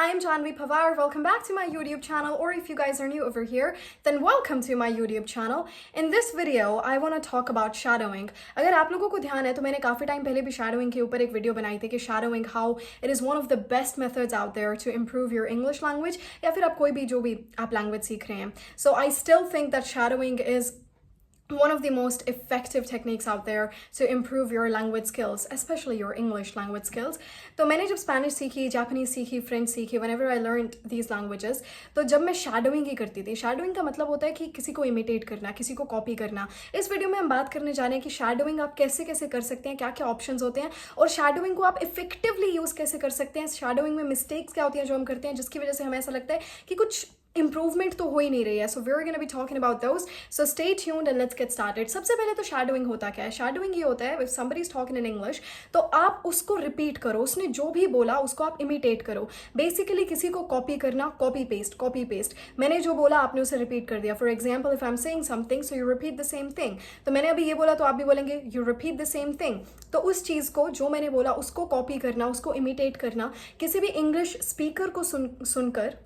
I am Janvi Pawar. Welcome back to my YouTube channel, or if you guys are new over here, then welcome to my YouTube channel. In this video, I want to talk about shadowing. अगर आप लोगों को ध्यान है तो मैंने काफ़ी time पहले भी shadowing के ऊपर एक वीडियो बनाई थी कि shadowing how it is one of the best methods out there to improve your English language या फिर आप कोई भी जो भी आप language सीख रहे हैं. So I still think that shadowing is one of the most effective techniques out there to improve your language skills, especially your English language skills. तो मैंने जब Spanish सीखी, Japanese सीखी, French सीखी, whenever I learned these languages, तो जब मैं shadowing ही करती थी. shadowing का मतलब होता है कि किसी को imitate करना, किसी को copy करना. इस वीडियो में हम बात करने जा रहे हैं कि shadowing आप कैसे कैसे कर सकते हैं, क्या क्या options होते हैं और shadowing को आप effectively use कैसे कर सकते हैं. shadowing में mistakes क्या होती हैं जो हम करते हैं जिसकी वजह से हमें ऐसा लगता है कि कुछ इम्प्रूवमेंट तो हो ही नहीं रही है. So we are gonna be talking about those. So stay tuned and let's get started. सबसे पहले तो शैडोइंग होता क्या है. शैडोइंग ये होता है if somebody is talking in English तो आप उसको रिपीट करो. उसने जो भी बोला उसको आप इमिटेट करो. बेसिकली किसी को कॉपी करना, कॉपी पेस्ट. मैंने जो बोला आपने उसे रिपीट कर दिया. For example if I am saying something so you repeat the same thing. तो मैंने अभी ये बोला तो आप भी बोलेंगे you repeat the same thing. तो उस चीज़ को जो मैंने बोला उसको कॉपी करना, उसको इमिटेट करना, किसी भी इंग्लिश स्पीकर को सुनकर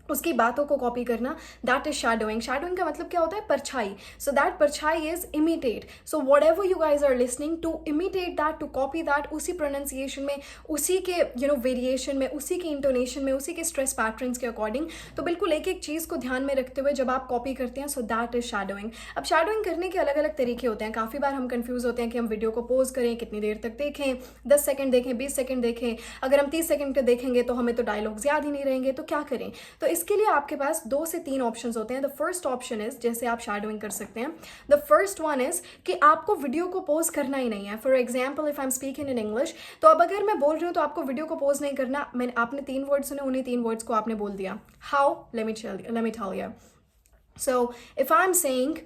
उसकी बातों को कॉपी करना, दैट इज शैडोइंग. शैडोइंग का मतलब क्या होता है? परछाई. सो दैट परछाई is imitate. So whatever you guys are listening to imitate that, to copy that, उसी प्रोनाउंसिएशन में, उसी के वेरिएशन में, उसी के इंटोनेशन में, उसी के स्ट्रेस पैटर्न्स के अकॉर्डिंग. तो बिल्कुल एक एक चीज़ को ध्यान में रखते हुए जब आप कॉपी करते हैं सो दैट इज शैडोइंग. अब शैडोइंग करने के अलग अलग तरीके होते हैं. काफ़ी बार हम कंफ्यूज होते हैं कि हम वीडियो को पोज करें, कितनी देर तक देखें, 10 सेकंड देखें, 20 सेकंड देखें. अगर हम 30 सेकंड के देखेंगे तो हमें तो डायलॉग्स याद ही नहीं रहेंगे, तो क्या करें? तो इसके लिए आपके पास 2 से 3 ऑप्शंस होते हैं. द फर्स्ट ऑप्शन इज जैसे आप शैडोइंग कर सकते हैं. द फर्स्ट वन इज कि आपको वीडियो को पोज करना ही नहीं है. For example if I am speaking in English तो अब अगर मैं बोल रही हूँ तो आपको वीडियो को पोज नहीं करना. आपने 3 वर्ड सुने, उन्हीं 3 वर्ड्स को आपने बोल दिया. How? Let me tell you. So if I am saying,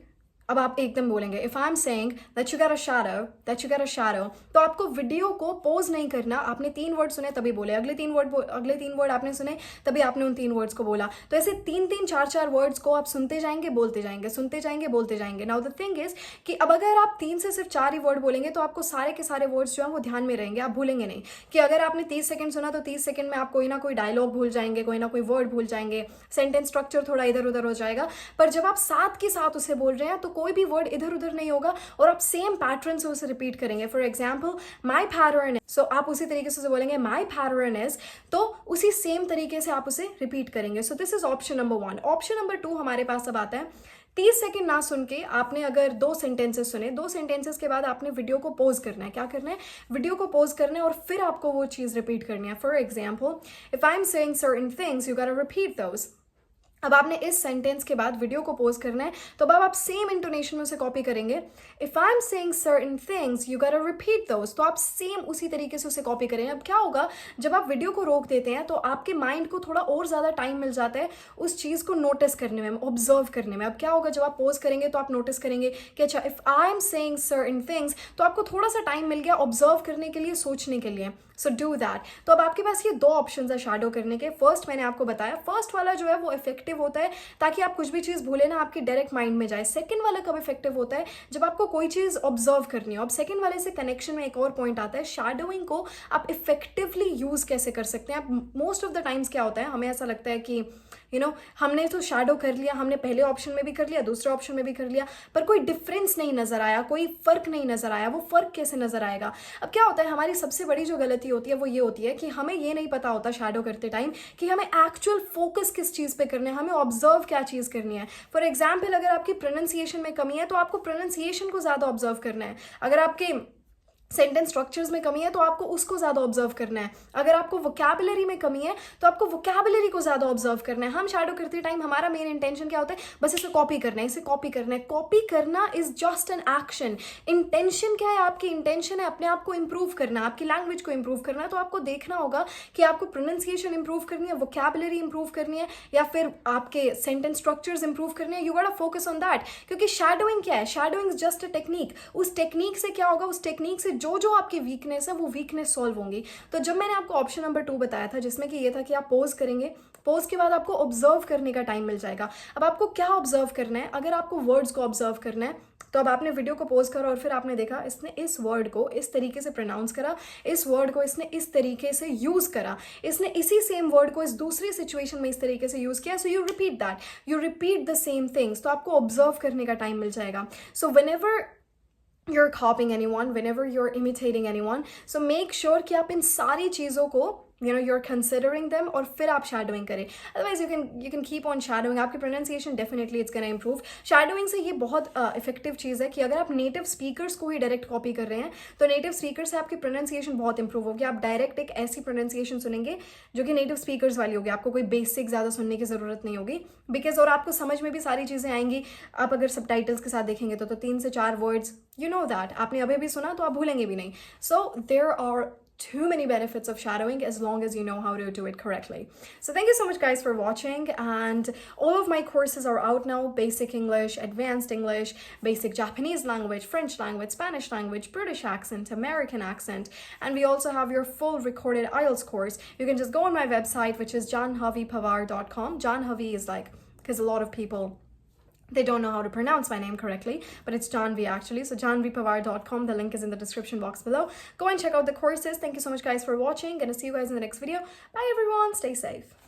अब आप एकदम बोलेंगे if I am saying that you got a shadow, तो आपको वीडियो को पोज नहीं करना. आपने 3 वर्ड सुने तभी बोले, अगले तीन वर्ड आपने सुने तभी आपने उन 3 वर्ड्स को बोला. तो ऐसे 3-3, 4-4 वर्ड्स को आप सुनते जाएंगे, बोलते जाएंगे, सुनते जाएंगे, बोलते जाएंगे. नाउ द थिंग इज कि अब अगर आप 3 से सिर्फ 4 ही वर्ड बोलेंगे तो आपको सारे के सारे वर्ड्स जो हैं वो ध्यान में रहेंगे, आप भूलेंगे नहीं. कि अगर आपने 30 सेकंड सुना तो 30 सेकंड में आप कोई ना कोई डायलॉग भूल जाएंगे, कोई ना कोई वर्ड भूल जाएंगे, सेंटेंस स्ट्रक्चर थोड़ा इधर उधर हो जाएगा. पर जब आप साथ के साथ उसे बोल रहे हैं तो कोई भी वर्ड इधर उधर नहीं होगा और आप सेम पैटर्न से उसे रिपीट करेंगे. फॉर एग्जाम्पल माई पैटर्न, सो आप उसी तरीके से बोलेंगे माई पैटर्न इज, तो उसी सेम तरीके से आप उसे रिपीट करेंगे. So this is option number 1. Option number 2 हमारे पास अब आता है. 30 सेकंड ना सुन के आपने अगर 2 सेंटेंसेस सुने, 2 सेंटेंसेस के बाद आपने वीडियो को पोज करना है. क्या करना है? वीडियो को पोज करना है और फिर आपको वो चीज़ रिपीट करनी है. For example if I am saying certain things you got to repeat those. अब आपने इस सेंटेंस के बाद वीडियो को पोज करना है तो अब आप सेम इंटोनेशन में उसे कॉपी करेंगे. If I am saying certain things you got to repeat those, तो आप सेम उसी तरीके से उसे कॉपी करेंगे. अब क्या होगा, जब आप वीडियो को रोक देते हैं तो आपके माइंड को थोड़ा और ज़्यादा टाइम मिल जाता है उस चीज़ को नोटिस करने में, ऑब्जर्व करने में. अब क्या होगा, जब आप पोज करेंगे तो आप नोटिस करेंगे कि अच्छा if I am saying certain things, तो आपको थोड़ा सा टाइम मिल गया ऑब्जर्व करने के लिए, सोचने के लिए. So do that. तो अब आपके पास ये 2 ऑप्शन है शैडो करने के. फर्स्ट मैंने आपको बताया, फर्स्ट वाला जो है वो इफेक्टिव होता है ताकि आप कुछ भी चीज़ भूले ना, आपकी डायरेक्ट माइंड में जाए. सेकंड वाला कब इफेक्टिव होता है? जब आपको कोई चीज़ ऑब्जर्व करनी हो. अब सेकंड वाले से कनेक्शन में एक और पॉइंट आता है, शैडोइंग को आप इफेक्टिवली यूज़ कैसे कर सकते हैं. आप मोस्ट ऑफ द टाइम्स क्या होता है, हमें ऐसा लगता है कि हमने तो शैडो कर लिया, हमने पहले ऑप्शन में भी कर लिया, दूसरे ऑप्शन में भी कर लिया, पर कोई डिफरेंस नहीं नजर आया, कोई फर्क नहीं नजर आया. वो फर्क कैसे नजर आएगा? अब क्या होता है, हमारी सबसे बड़ी जो गलती होती है वो ये होती है कि हमें ये नहीं पता होता शैडो करते टाइम कि हमें एक्चुअल फोकस किस चीज़ पे करना है, हमें ऑब्जर्व क्या चीज़ करनी है. फॉर एग्जाम्पल अगर आपकी प्रोनाउंसिएशन में कमी है तो आपको प्रोनाउंसिएशन को ज़्यादा ऑब्जर्व करना है. अगर आपके सेंटेंस स्ट्रक्चर्स में कमी है तो आपको उसको ज़्यादा ऑब्जर्व करना है. अगर आपको वोकैबुलरी में कमी है तो आपको वोकैबुलरी को ज़्यादा ऑब्जर्व करना है. हम शैडो करते टाइम हमारा मेन इंटेंशन क्या होता है? बस इसे कॉपी करना है, इसे कॉपी करना है. कॉपी करना is just an action. Intention क्या है? आपकी इंटेंशन है अपने आप को इंप्रूव करना, आपकी लैंग्वेज को इंप्रूव करना है. तो आपको देखना होगा कि आपको प्रोनाउंसिएशन इंप्रूव करनी है, वोकैबुलरी इंप्रूव करनी है, या फिर आपके सेंटेंस स्ट्रक्चर्स इंप्रूव करने हैं. You got to focus on that. क्योंकि शैडोइंग क्या है? Shadowing is just a technique. उस टेक्निक से क्या होगा? उस टेक्निक से जो जो आपकी वीकनेस है वो वीकनेस सॉल्व होंगी। तो जब मैंने आपको ऑप्शन नंबर 2 बताया था जिसमें कि ये था कि आप पोज करेंगे, पोज के बाद आपको ऑब्जर्व करने का टाइम मिल जाएगा। अब आपको क्या ऑब्जर्व करना है, अगर आपको वर्ड्स को ऑब्जर्व करना है तो अब आपने वीडियो को पोज करा और फिर आपने देखा इसने इस वर्ड को इस तरीके से प्रोनाउंस करा, इस वर्ड को इसने इस तरीके से यूज करा, इसने इसी सेम वर्ड को इस दूसरी सिचुएशन में इस तरीके से यूज किया। So you repeat the same things. तो आपको ऑब्जर्व करने का टाइम मिल जाएगा। So whenever you're copying anyone, whenever you're imitating anyone, so make sure कि आप इन सारी चीज़ों को you're considering them और फिर आप shadowing करें। Otherwise you can keep on shadowing। आपकी pronunciation definitely it's gonna improve। shadowing से ये बहुत effective चीज़ है कि अगर आप native speakers को ही direct copy कर रहे हैं तो native speakers से आपकी pronunciation बहुत improve होगी। आप direct एक ऐसी pronunciation सुनेंगे जो कि native speakers वाली होगी, आपको कोई basic ज़्यादा सुनने की ज़रूरत नहीं होगी because और आपको समझ में भी सारी चीज़ें आएंगी। आप अगर subtitles के साथ देखेंगे तो 3 से 4 words you know that आपने अभी भी सुना तो आप भूलेंगे भी नहीं। So there are too many benefits of shadowing as long as you know how to do it correctly. So thank you so much guys for watching, and all of my courses are out now: basic English, advanced English, basic Japanese language, French language, Spanish language, British accent, American accent, and we also have your full recorded IELTS course. You can just go on my website, which is janhavipawar.com. Janhavi is like, because a lot of people they don't know how to pronounce my name correctly, but it's Janvi actually. So janvipawar.com. The link is in the description box below. Go and check out the courses. Thank you so much guys for watching, and I'll see you guys in the next video. Bye everyone. Stay safe.